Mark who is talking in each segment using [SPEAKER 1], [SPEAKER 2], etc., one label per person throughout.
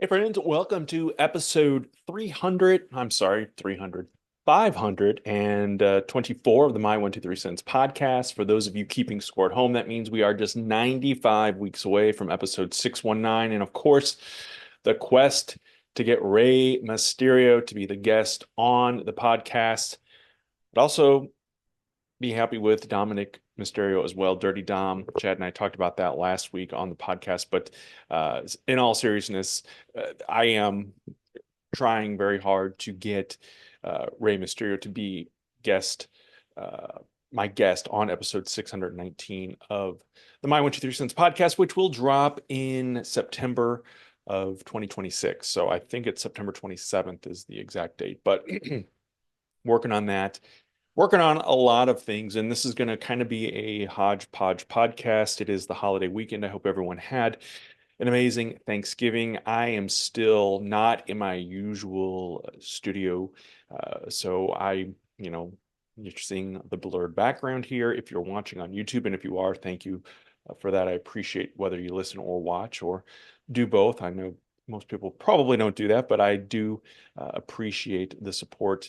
[SPEAKER 1] Hey friends, welcome to episode 300. I'm sorry, 300, 524 of the My 123 Cents podcast. For those of you keeping score at home, that means we are just 95 weeks away from episode 619. And of course, the quest to get Rey Mysterio to be the guest on the podcast, but also be happy with Dominic Mysterio as well. Dirty Dom. Chad and I talked about that last week on the podcast. But in all seriousness, I am trying very hard to get Rey Mysterio to be guest, uh, my guest on episode 619 of the My 123 Cents podcast, which will drop in September of 2026. So I think it's September 27th is the exact date, but working on that, working on a lot of things. And this is going to kind of be a hodgepodge podcast. It is the holiday weekend. I hope everyone had an amazing Thanksgiving. I am still not in my usual studio. So you're seeing the blurred background here if you're watching on YouTube. And if you are, thank you for that. I appreciate whether you listen or watch or do both. I know most people probably don't do that, but I do appreciate the support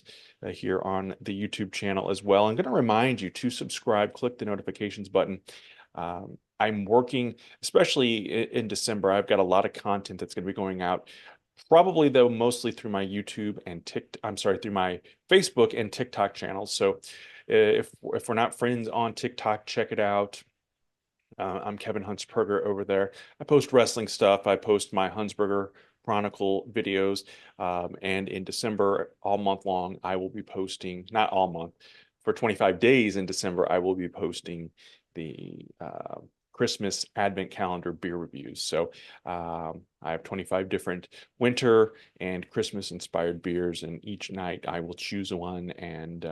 [SPEAKER 1] here on the YouTube channel as well. I'm going to remind you to subscribe, click the notifications button. I'm working, especially in December. I've got a lot of content that's going to be going out, probably though mostly through my YouTube and through my Facebook and TikTok channels. So if we're not friends on TikTok, check it out. I'm Kevin Huntsberger over there. I post wrestling stuff. I post my Huntsberger Chronicle videos. And in December, all month long, I will be posting, not all month, for 25 days in December, I will be posting the Christmas Advent Calendar beer reviews. So I have 25 different winter and Christmas inspired beers, and each night I will choose one and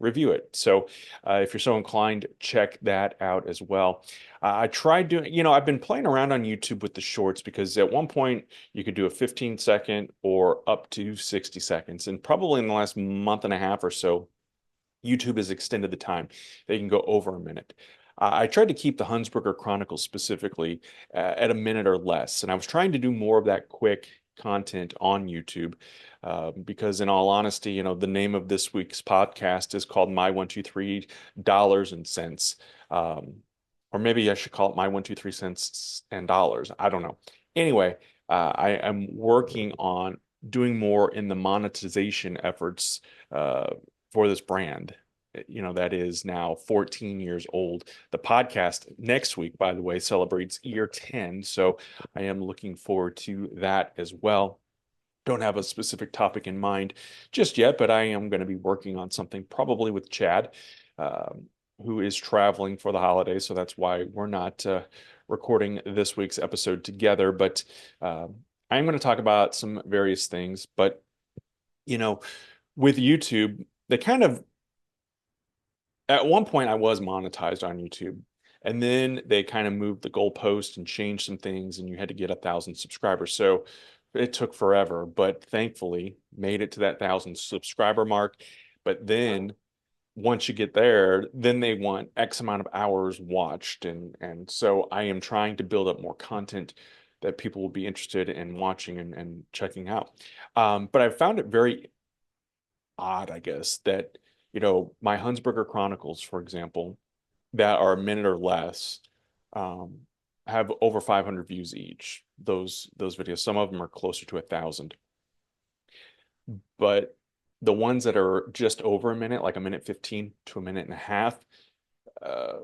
[SPEAKER 1] review it. So if you're so inclined, check that out as well. I tried doing, I've been playing around on YouTube with the shorts because at one point you could do a 15-second or up to 60 seconds. And probably in the last month and a half or so, YouTube has extended the time. They can go over a minute. I tried to keep the Hunsberger Chronicles specifically at a minute or less, and I was trying to do more of that quick content on YouTube because, in all honesty, the name of this week's podcast is called My 123 Dollars and Cents, or maybe I should call it My 123 Cents and Dollars. I don't know. Anyway, I am working on doing more in the monetization efforts for this brand, that is now 14 years old. The podcast next week, by the way, celebrates year 10. So I am looking forward to that as well. Don't have a specific topic in mind just yet, but I am going to be working on something probably with Chad, who is traveling for the holidays. So that's why we're not recording this week's episode together. But I'm going to talk about some various things. But, with YouTube, they kind of at one point I was monetized on YouTube. And then they kind of moved the goalpost and changed some things, and you had to get 1,000 subscribers. So it took forever, but thankfully made it to that 1,000 subscriber mark. But then once you get there, then they want X amount of hours watched. And so I am trying to build up more content that people will be interested in watching and checking out. But I've found it very odd, I guess, that my Hunsberger Chronicles, for example, that are a minute or less, um, have over 500 views each. Those videos, some of them are closer to 1,000, but the ones that are just over a minute, like a minute 15 to a minute and a half, uh,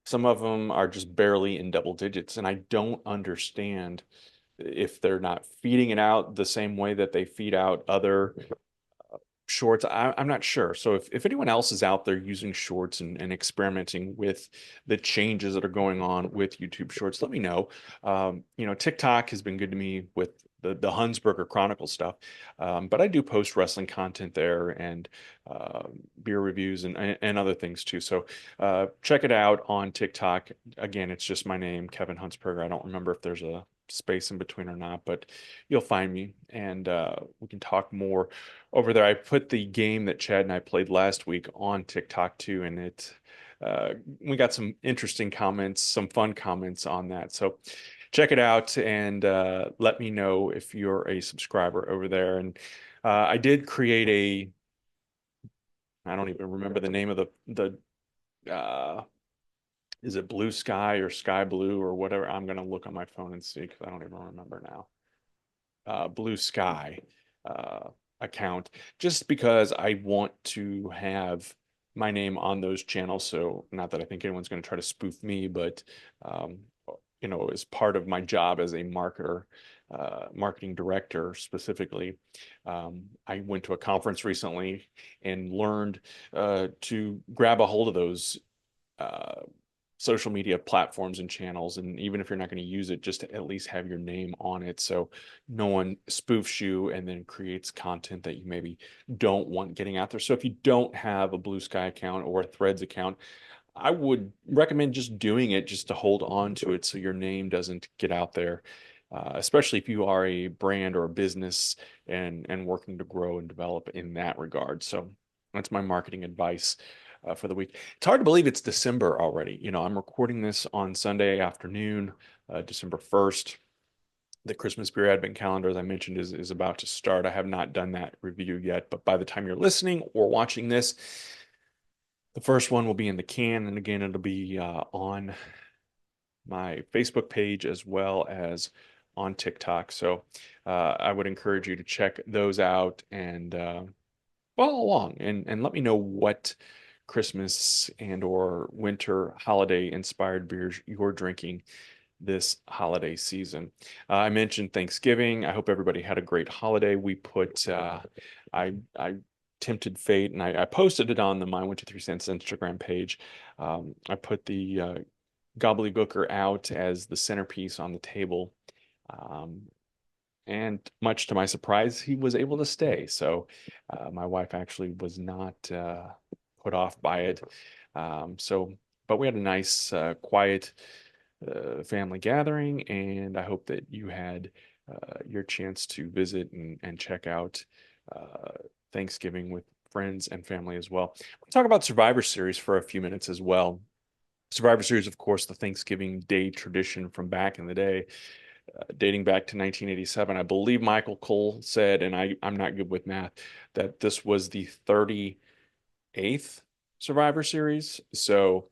[SPEAKER 1] some of them are just barely in double digits, and I don't understand if they're not feeding it out the same way that they feed out other shorts. I'm not sure. So if anyone else is out there using shorts and experimenting with the changes that are going on with YouTube shorts, let me know. TikTok has been good to me with the Hunsberger Chronicle stuff. But I do post wrestling content there and beer reviews and other things too. So check it out on TikTok. Again, it's just my name, Kevin Huntsberger. I don't remember if there's a space in between or not, but you'll find me and we can talk more over there. I put the game that Chad and I played last week on TikTok too, and we got some interesting comments, some fun comments on that. So check it out and let me know if you're a subscriber over there. And I did create I don't even remember the name of the is it Blue Sky or Sky Blue or whatever? I'm gonna look on my phone and see because I don't even remember now. Blue Sky uh, account, just because I want to have my name on those channels. So, not that I think anyone's going to try to spoof me, but um, as part of my job as a marketing director specifically, I went to a conference recently and learned to grab a hold of those uh, social media platforms and channels. And even if you're not going to use it, just to at least have your name on it so no one spoofs you and then creates content that you maybe don't want getting out there. So if you don't have a Blue Sky account or a Threads account, I would recommend just doing it just to hold on to it so your name doesn't get out there. Especially if you are a brand or a business and working to grow and develop in that regard. So that's my marketing advice for the week. It's hard to believe it's December already. I'm recording this on Sunday afternoon, December 1st. The Christmas Beer Advent Calendar, as I mentioned, is about to start. I have not done that review yet, but by the time you're listening or watching this, the first one will be in the can. And again, it'll be on my Facebook page as well as on TikTok. So I would encourage you to check those out and follow along and let me know what Christmas and or winter holiday inspired beers you're drinking this holiday season. I mentioned Thanksgiving. I hope everybody had a great holiday. We put I tempted fate and I posted it on the My 123 Cents Instagram page. I put the gobbledygooker out as the centerpiece on the table. Um, and much to my surprise, he was able to stay. So my wife actually was not put off by it. But we had a nice, quiet family gathering, and I hope that you had your chance to visit and check out uh, Thanksgiving with friends and family as well. We'll talk about Survivor Series for a few minutes as well. Survivor Series, of course, the Thanksgiving Day tradition from back in the day, dating back to 1987. I believe Michael Cole said, and I'm not good with math, that this was the 38th Survivor Series. So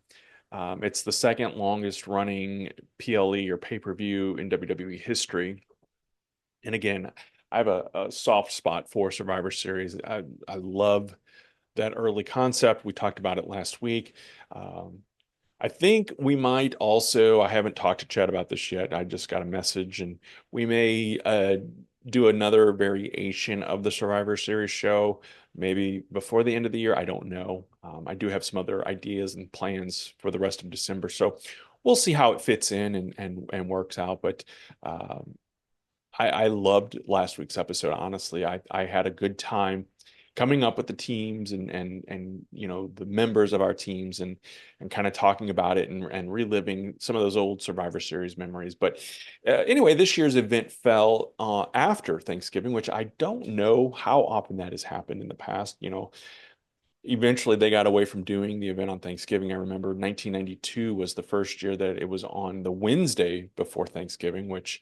[SPEAKER 1] it's the second longest running PLE or pay-per-view in WWE history. And again, I have a soft spot for Survivor Series. I love that early concept. We talked about it last week. Um, I think we might also, I haven't talked to Chad about this yet. I just got a message, and we may do another variation of the Survivor Series show maybe before the end of the year. I don't know. I do have some other ideas and plans for the rest of December. So we'll see how it fits in and works out. But um, I loved last week's episode. Honestly, I had a good time coming up with the teams and the members of our teams and kind of talking about it and reliving some of those old Survivor Series memories. But anyway, this year's event fell after Thanksgiving, which I don't know how often that has happened in the past. Eventually they got away from doing the event on Thanksgiving. I remember 1992 was the first year that it was on the Wednesday before Thanksgiving, which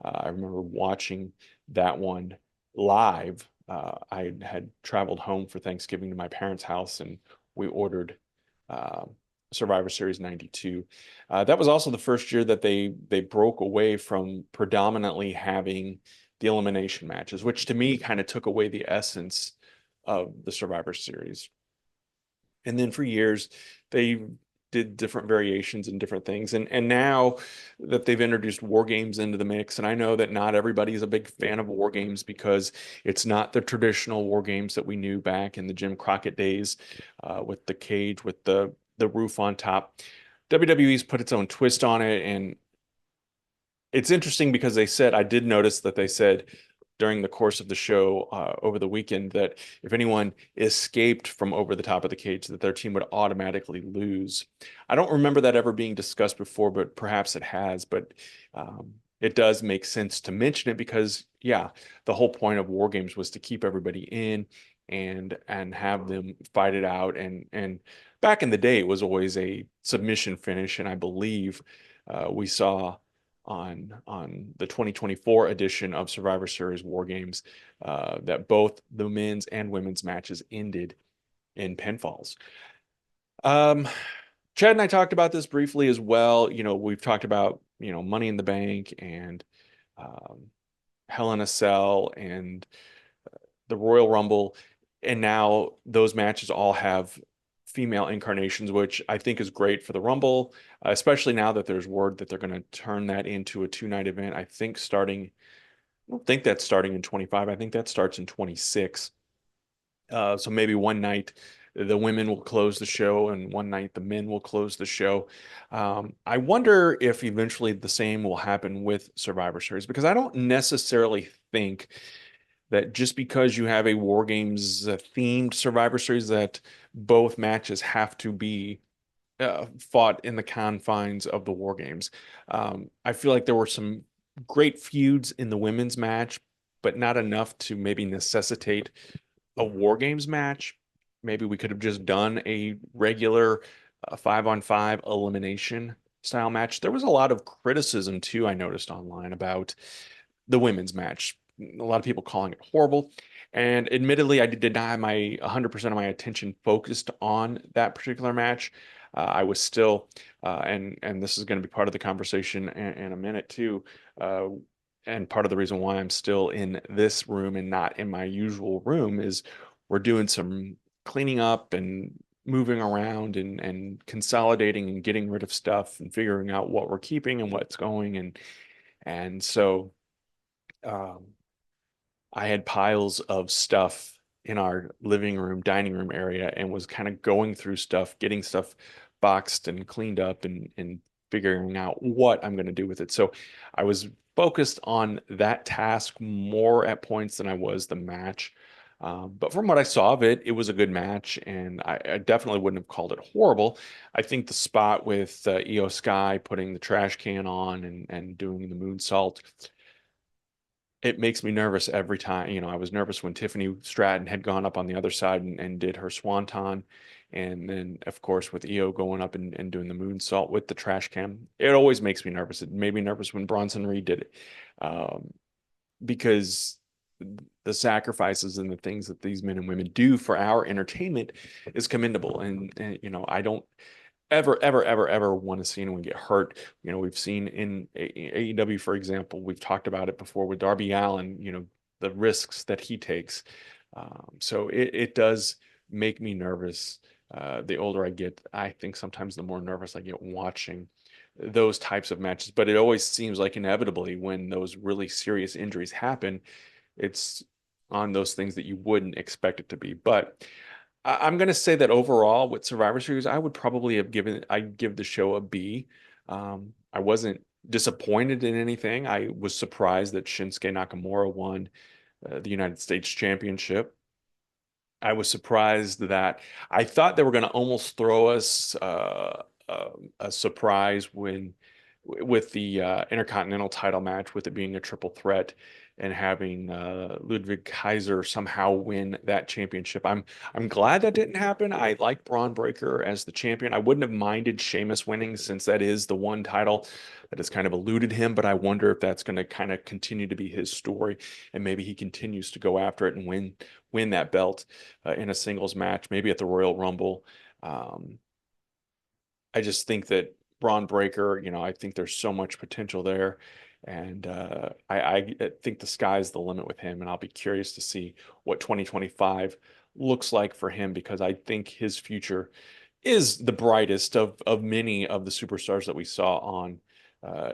[SPEAKER 1] I remember watching that one live. I had traveled home for Thanksgiving to my parents' house, and we ordered uh, Survivor Series '92. That was also the first year that they broke away from predominantly having the elimination matches, which to me kind of took away the essence of the Survivor Series. And then for years, they did different variations and different things. And now that they've introduced war games into the mix, and I know that not everybody is a big fan of war games because it's not the traditional war games that we knew back in the Jim Crockett days, with the cage with the roof on top. WWE's put its own twist on it, and it's interesting because I did notice that they said during the course of the show over the weekend that if anyone escaped from over the top of the cage, that their team would automatically lose. I don't remember that ever being discussed before, but perhaps it has. But it does make sense to mention it because, yeah, the whole point of war games was to keep everybody in and have them fight it out. And back in the day, it was always a submission finish, and I believe we saw on the 2024 edition of Survivor Series War Games, that both the men's and women's matches ended in pinfalls. Um, Chad and I talked about this briefly as well. We've talked about, Money in the Bank and um, Hell in a Cell and the Royal Rumble, and now those matches all have female incarnations, which I think is great for the Rumble, especially now that there's word that they're going to turn that into a two-night event. I don't think that's starting in 25. I think that starts in 26. So maybe one night the women will close the show and one night the men will close the show. I wonder if eventually the same will happen with Survivor Series, because I don't necessarily think that just because you have a War Games themed Survivor Series that both matches have to be fought in the confines of the War Games. I feel like there were some great feuds in the women's match, but not enough to maybe necessitate a War Games match. Maybe we could have just done a regular 5-on-5 elimination style match. There was a lot of criticism too, I noticed online, about the women's match. A lot of people calling it horrible. And admittedly, I did not have my 100% of my attention focused on that particular match. I was still, and this is going to be part of the conversation in a minute too. Uh, and part of the reason why I'm still in this room and not in my usual room is we're doing some cleaning up and moving around and consolidating and getting rid of stuff and figuring out what we're keeping and what's going, and so um, I had piles of stuff in our living room, dining room area, and was kind of going through stuff, getting stuff boxed and cleaned up and figuring out what I'm going to do with it. So I was focused on that task more at points than I was the match. But from what I saw of it, it was a good match, and I definitely wouldn't have called it horrible. I think the spot with Io Sky putting the trash can on and doing the moonsault, it makes me nervous every time. I was nervous when Tiffany Stratton had gone up on the other side and did her swanton. And then, of course, with Io going up and doing the moonsault with the trash can, it always makes me nervous. It made me nervous when Bronson Reed did it, um, because the sacrifices and the things that these men and women do for our entertainment is commendable. And I don't ever want to see anyone get hurt. We've seen in AEW, for example, we've talked about it before with Darby Allin, the risks that he takes. So it does make me nervous. The older I get, I think sometimes the more nervous I get watching those types of matches. But it always seems like inevitably when those really serious injuries happen, it's on those things that you wouldn't expect it to be. But I'm going to say that overall with Survivor Series, I'd give the show a B. I wasn't disappointed in anything. I was surprised that Shinsuke Nakamura won the United States Championship. I was surprised that I thought they were going to almost throw us a surprise with the Intercontinental title match, with it being a triple threat and having Ludwig Kaiser somehow win that championship. I'm glad that didn't happen. I like Braun Breaker as the champion. I wouldn't have minded Sheamus winning, since that is the one title that has kind of eluded him, but I wonder if that's going to kind of continue to be his story, and maybe he continues to go after it and win that belt in a singles match, maybe at the Royal Rumble. Um, I just think that Braun Breaker, I think there's so much potential there. And I think the sky's the limit with him. And I'll be curious to see what 2025 looks like for him, because I think his future is the brightest of many of the superstars that we saw on uh,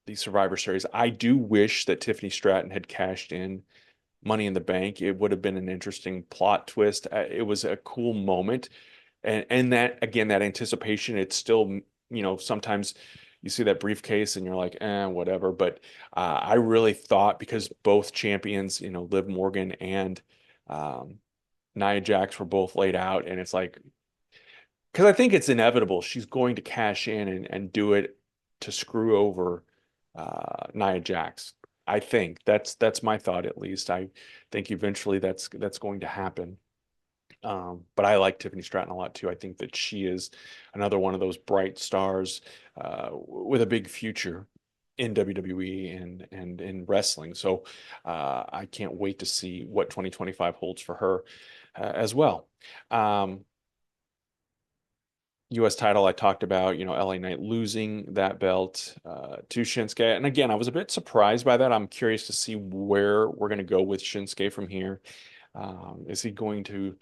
[SPEAKER 1] the Survivor Series. I do wish that Tiffany Stratton had cashed in Money in the Bank. It would have been an interesting plot twist. It was a cool moment, and that, again, that anticipation. It's still, sometimes you see that briefcase and you're like, whatever. But I really thought, because both champions, Liv Morgan and um, Nia Jax were both laid out, and it's like, because I think it's inevitable she's going to cash in and do it to screw over Nia Jax. I think that's my thought, at least. I think eventually that's going to happen. But I like Tiffany Stratton a lot too. I think that she is another one of those bright stars with a big future. in WWE and in wrestling. So I can't wait to see what 2025 holds for her as well. Um, U.S. title I talked about, LA Knight losing that belt to Shinsuke. And again, I was a bit surprised by that. I'm curious to see where we're going to go with Shinsuke from here. Is he going to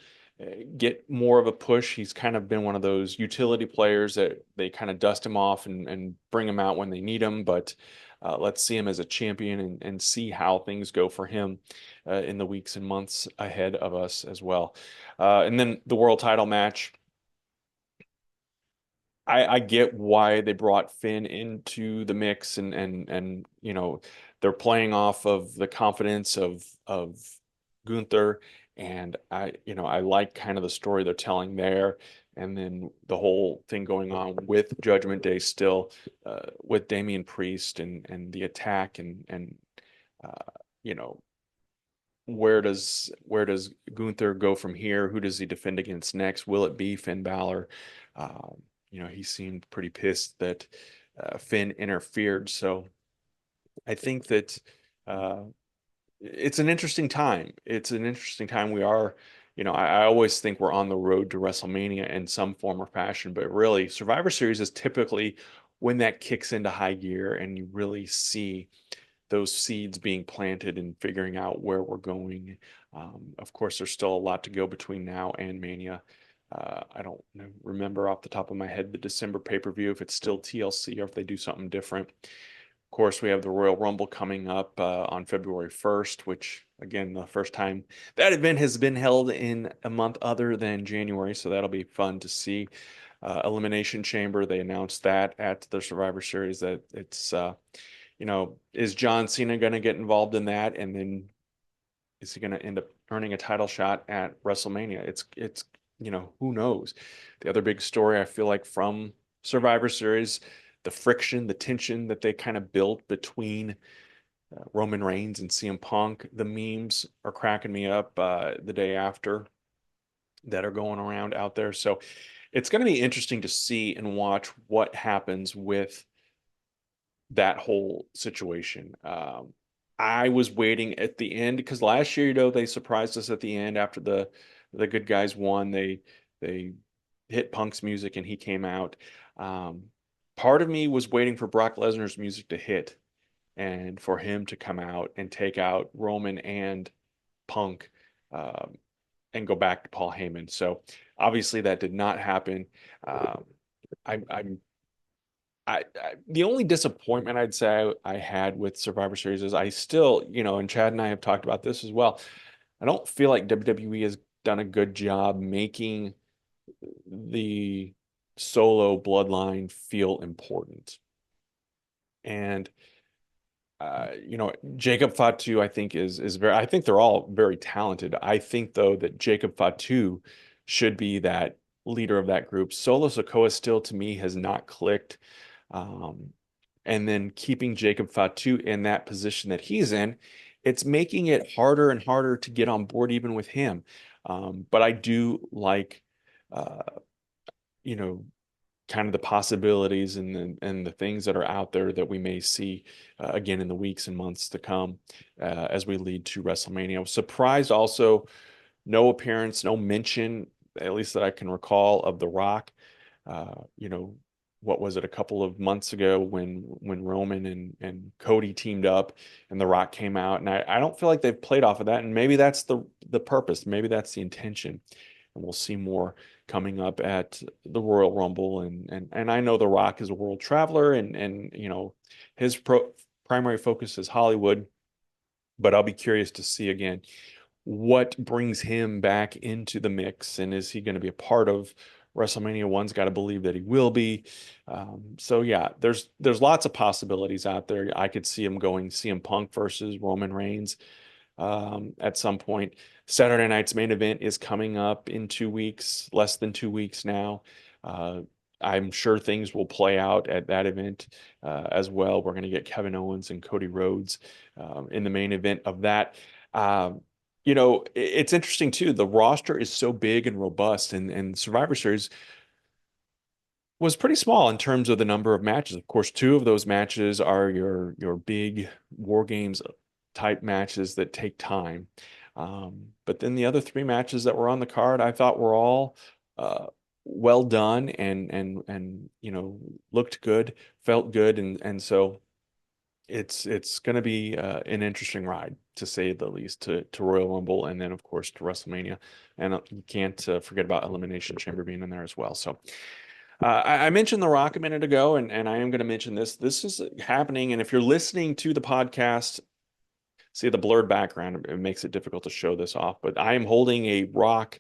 [SPEAKER 1] get more of a push? He's kind of been one of those utility players that they kind of dust him off and bring him out when they need him. But let's see him as a champion and see how things go for him in the weeks and months ahead of us as well. And then the world title match. I get why they brought Finn into the mix and they're playing off of the confidence of Gunther, and I like kind of the story they're telling there, and then the whole thing going on with Judgment Day still with Damian Priest and the attack and uh, you know where does Gunther go from here? Who does he defend against next? Will it be Finn Balor? He seemed pretty pissed that Finn interfered. So I think that uh, it's an interesting time. It's an interesting time. I always think we're on the road to WrestleMania in some form or fashion, but really, Survivor Series is typically when that kicks into high gear and you really see those seeds being planted and figuring out where we're going. Of course, there's still a lot to go between now and Mania. I don't remember off the top of my head the December pay-per-view, if it's still TLC or if they do something different. Of course, we have the Royal Rumble coming up on February 1st, which, again, the first time that event has been held in a month other than January, so that'll be fun to see. Elimination Chamber, they announced that at the Survivor Series that it's is John Cena going to get involved in that? And then is he going to end up earning a title shot at WrestleMania? Who knows? The other big story I feel like from Survivor Series, the friction, the tension that they kind of built between Roman Reigns and CM Punk. The memes are cracking me up the day after that are going around out there. So it's going to be interesting to see and watch what happens with that whole situation. I was waiting at the end because last year, they surprised us at the end after the good guys won. They hit Punk's music and he came out. Um, Part of me was waiting for Brock Lesnar's music to hit and for him to come out and take out Roman and Punk um, and go back to Paul Heyman. So obviously that did not happen. Um, I'm the only disappointment I'd say I had with Survivor Series is I still, and Chad and I have talked about this as well. I don't feel like WWE has done a good job making the solo bloodline feel important. And Jacob Fatu, I think is very. I think they're all very talented. I think though that Jacob Fatu should be that leader of that group. Solo Sikoa still to me has not clicked. Um, and then keeping Jacob Fatu in that position that he's in, it's making it harder and harder to get on board even with him. But I do like, uh, you know, kind of the possibilities and the things that are out there that we may see again in the weeks and months to come as we lead to WrestleMania. I was surprised also, no appearance, no mention, at least that I can recall, of The Rock. Uh, you know, what was it, a couple of months ago when Roman and Cody teamed up and The Rock came out, and I don't feel like they've played off of that, and maybe that's the purpose, maybe that's the intention, and we'll see more coming up at the Royal Rumble, and I know The Rock is a world traveler, and his primary focus is Hollywood, but I'll be curious to see again what brings him back into the mix, and is he going to be a part of WrestleMania? One's got to believe that he will be. So yeah, there's lots of possibilities out there. I could see him going CM Punk versus Roman Reigns at some point. Saturday night's main event is coming up in 2 weeks, less than 2 weeks now. Uh, I'm sure things will play out at that event as well. We're going to get Kevin Owens and Cody Rhodes in the main event of that. Um, it's interesting too. The roster is so big and robust, and Survivor Series, was pretty small in terms of the number of matches. Of course, two of those matches are your big war games type matches that take time. But then the other three matches that were on the card, I thought were all uh, well done and looked good, felt good, and so it's going to be an interesting ride to say the least to Royal Rumble and then of course to WrestleMania, and you can't forget about Elimination Chamber being in there as well. So. I mentioned The Rock a minute ago, and I am going to mention this. This is happening, and if you're listening to the podcast, see the blurred background, it makes it difficult to show this off. But I am holding a Rock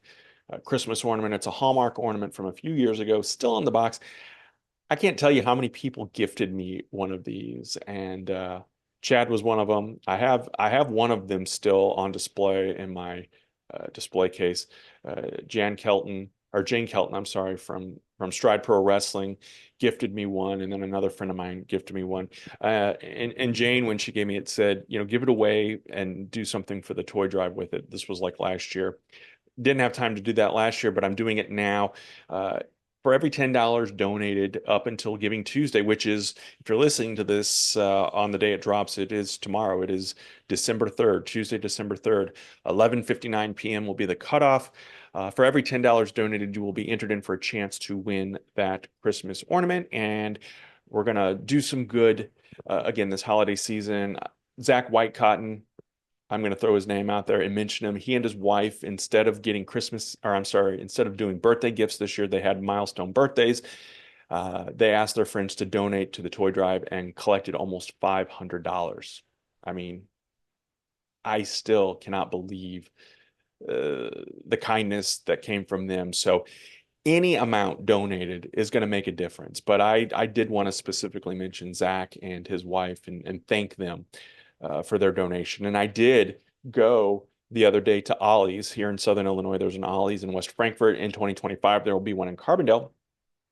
[SPEAKER 1] Christmas ornament. It's a Hallmark ornament from a few years ago, still in the box. I can't tell you how many people gifted me one of these, and Chad was one of them. I have one of them still on display in my display case. Jane Kelton, I'm sorry, from Stride Pro Wrestling, gifted me one, and then another friend of mine gifted me one. And Jane, when she gave me it, said, give it away and do something for the toy drive with it. This was like last year. Didn't have time to do that last year, but I'm doing it now. For every $10 donated up until Giving Tuesday, which is, if you're listening to this on the day it drops, it is tomorrow. It is December 3rd, Tuesday, December 3rd, 11:59 p.m. will be the cutoff. For every $10 donated, you will be entered in for a chance to win that Christmas ornament. And we're going to do some good again this holiday season. Zach Whitecotton, I'm going to throw his name out there and mention him. He and his wife, instead of getting instead of doing birthday gifts this year, they had milestone birthdays. They asked their friends to donate to the toy drive and collected almost $500. I mean, I still cannot believe the kindness that came from them. So any amount donated is going to make a difference. But I did want to specifically mention Zach and his wife and thank them for their donation. And I did go the other day to Ollie's here in Southern Illinois. There's an Ollie's in West Frankfort. In 2025, there will be one in Carbondale.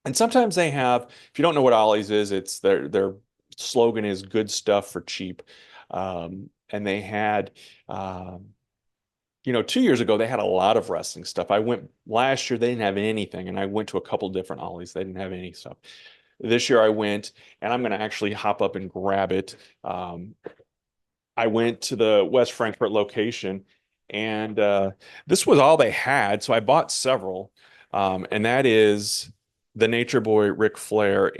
[SPEAKER 1] And sometimes they have, if you don't know what Ollie's is, it's their slogan is good stuff for cheap. And they had 2 years ago, they had a lot of wrestling stuff. I went last year, they didn't have anything. And I went to a couple different Ollie's. They didn't have any stuff. This year I went, and I'm going to actually hop up and grab it. I went to the West Frankfort location, and this was all they had. So I bought several, and that is the Nature Boy Ric Flair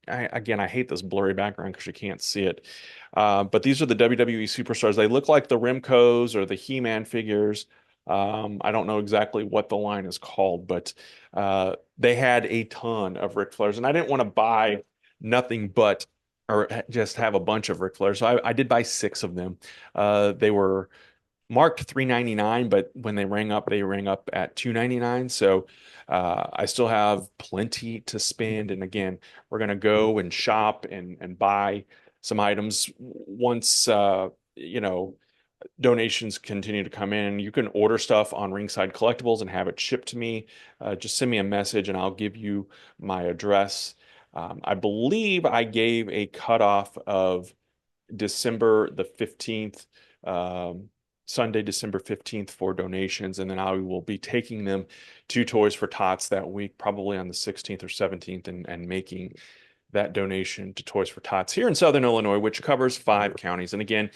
[SPEAKER 1] again, I hate this blurry background because you can't see it. But these are the WWE superstars. They look like the Remcos or the He-Man figures. I don't know exactly what the line is called, but they had a ton of Ric Flairs, and I didn't want to buy nothing but or just have a bunch of Ric Flairs. So I did buy six of them. They were marked $3.99, but when they rang up at $2.99. So I still have plenty to spend. And again, we're gonna go and shop and buy some items once donations continue to come in. You can order stuff on Ringside Collectibles and have it shipped to me. Just send me a message and I'll give you my address. I believe I gave a cutoff of December the 15th, Sunday, December 15th for donations. And then I will be taking them to Toys for Tots that week, probably on the 16th or 17th, and making that donation to Toys for Tots here in Southern Illinois, which covers 5 counties. And again,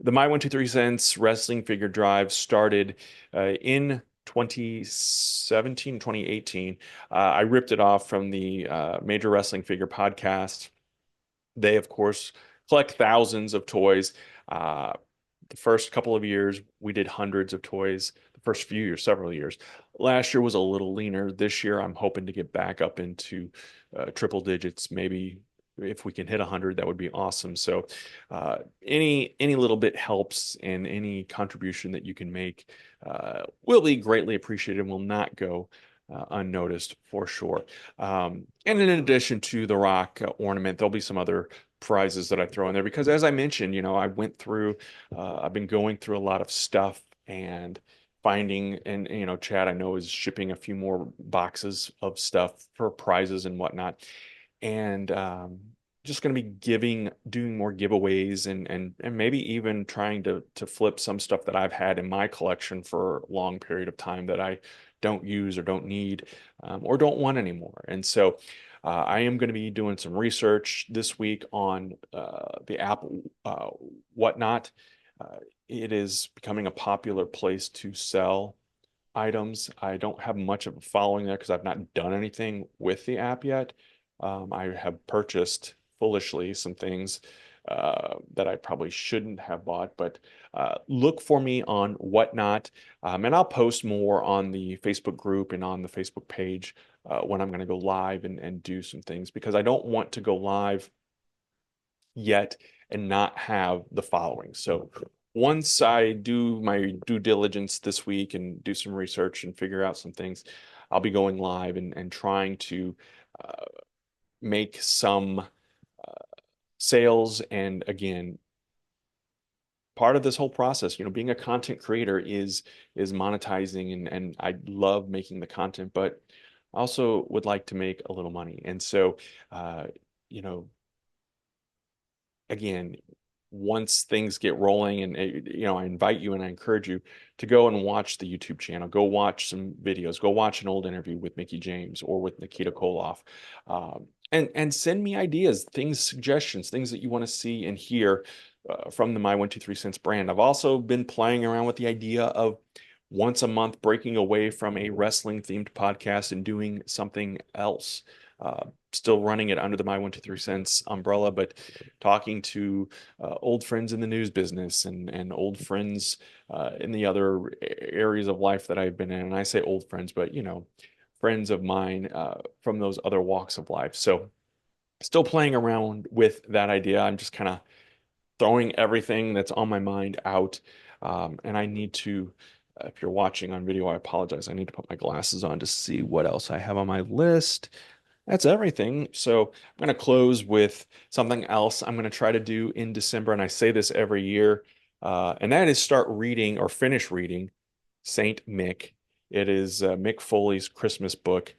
[SPEAKER 1] the My 123 Cents Wrestling Figure Drive started in 2017, 2018. I ripped it off from the Major Wrestling Figure podcast. They, of course, collect thousands of toys. The first couple of years, we did hundreds of toys. The first few years, several years. Last year was a little leaner. This year, I'm hoping to get back up into triple digits. Maybe if we can hit 100, that would be awesome. So any little bit helps, and any contribution that you can make will be greatly appreciated and will not go unnoticed for sure. And in addition to the Rock ornament, there'll be some other prizes that I throw in there because, as I mentioned, I've been going through a lot of stuff and finding, and Chad, I know, is shipping a few more boxes of stuff for prizes and whatnot, and just going to be doing more giveaways and maybe even trying to flip some stuff that I've had in my collection for a long period of time that I don't use or don't need or don't want anymore. And so I am going to be doing some research this week on the app Whatnot. Uh, it is becoming a popular place to sell items. I don't have much of a following there because I've not done anything with the app yet. I have purchased foolishly some things that I probably shouldn't have bought, but look for me on Whatnot, and I'll post more on the Facebook group and on the Facebook page when I'm going to go live and do some things because I don't want to go live yet and not have the following. So once I do my due diligence this week and do some research and figure out some things, I'll be going live and trying to uh, make some sales. And again, part of this whole process, being a content creator is monetizing, and I love making the content, but also would like to make a little money. And so, you know, again, once things get rolling, and I invite you and I encourage you to go and watch the YouTube channel, go watch some videos, go watch an old interview with Mickey James or with Nikita Koloff, and send me ideas, things, suggestions, things that you want to see and hear from the My 123 Cents brand. I've also been playing around with the idea of once a month breaking away from a wrestling themed podcast and doing something else. Still running it under the My 123 Cents umbrella, but talking to old friends in the news business and old friends in the other areas of life that I've been in. And I say old friends, but friends of mine from those other walks of life. So still playing around with that idea. I'm just kind of throwing everything that's on my mind out. And I need to, if you're watching on video, I apologize. I need to put my glasses on to see what else I have on my list. That's everything. So I'm going to close with something else I'm going to try to do in December. And I say this every year, and that is start reading or finish reading Saint Mick. It is Mick Foley's Christmas book.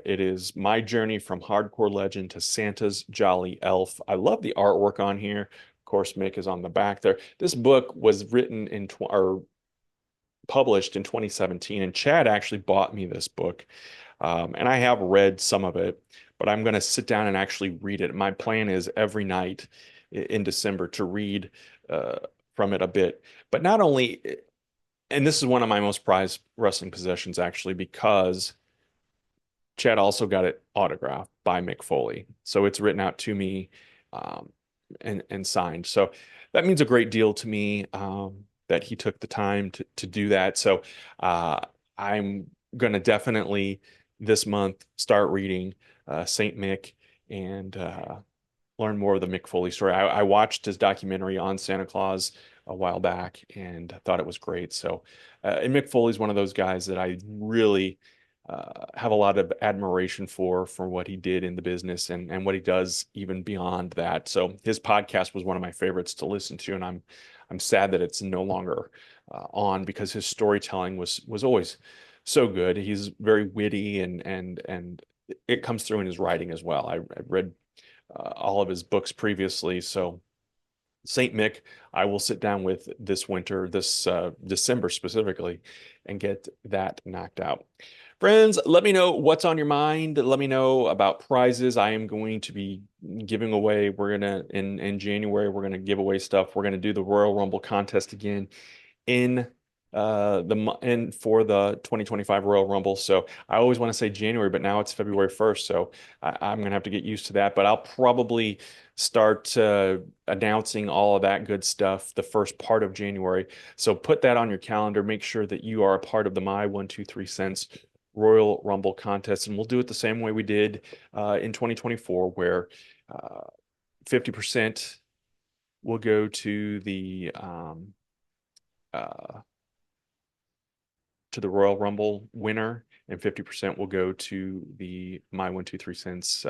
[SPEAKER 1] It is my journey from hardcore legend to Santa's jolly elf. I love the artwork on here. Of course, Mick is on the back there. This book was written or published in 2017, and Chad actually bought me this book. And I have read some of it, but I'm going to sit down and actually read it. My plan is every night in December to read uh, from it a bit. But not only, and this is one of my most prized wrestling possessions, actually, because Chad also got it autographed by Mick Foley. So it's written out to me um, and signed. So that means a great deal to me that he took the time to do that. So I'm going to definitely this month start reading Saint Mick and learn more of the Mick Foley story. I watched his documentary on Santa Claus a while back and thought it was great. So, and Mick Foley's one of those guys that I really have a lot of admiration for what he did in the business and what he does even beyond that. So his podcast was one of my favorites to listen to, and I'm sad that it's no longer on because his storytelling was always so good. He's very witty and it comes through in his writing as well. I read all of his books previously. So Saint Mick, I will sit down with this winter, this December specifically, and get that knocked out. Friends, let me know what's on your mind. Let me know about prizes. I am going to be giving away. We're gonna in January. We're gonna give away stuff. We're gonna do the Royal Rumble contest again in and for the 2025 Royal Rumble. So I always want to say January, but now it's February 1st. So I'm gonna have to get used to that. But I'll probably start announcing all of that good stuff the first part of January. So put that on your calendar. Make sure that you are a part of the My 123 Cents Royal Rumble contest, and we'll do it the same way we did in 2024, where 50% will go uh, to the Royal Rumble winner, and 50% will go to the My 123 Cents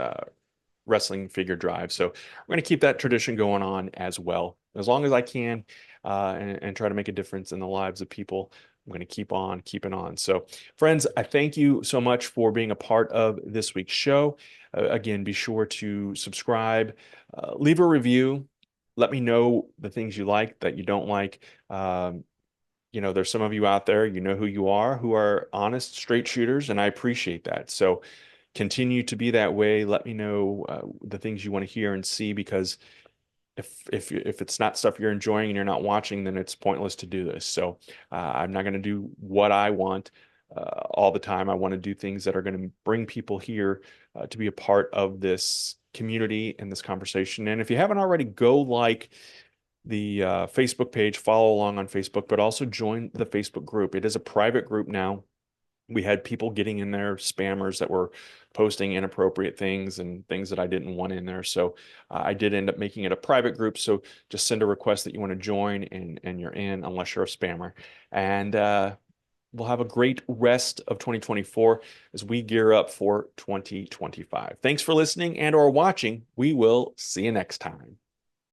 [SPEAKER 1] wrestling figure drive. So we're going to keep that tradition going on as well, as long as I can, and try to make a difference in the lives of people. I'm going to keep on keeping on. So, friends, I thank you so much for being a part of this week's show. Again, be sure to subscribe, leave a review. Let me know the things you like, that you don't like. There's some of you out there, you know who you are, who are honest, straight shooters, and I appreciate that. So continue to be that way. Let me know the things you want to hear and see, because if it's not stuff you're enjoying and you're not watching, then it's pointless to do this. So I'm not going to do what I want all the time. I want to do things that are going to bring people here to be a part of this community and this conversation. And if you haven't already, go like the Facebook page, follow along on Facebook, but also join the Facebook group. It is a private group now. We had people getting in there, spammers that were posting inappropriate things and things that I didn't want in there. So I did end up making it a private group. So just send a request that you want to join, and you're in, unless you're a spammer. And we'll have a great rest of 2024 as we gear up for 2025. Thanks for listening and or watching. We will see you next time.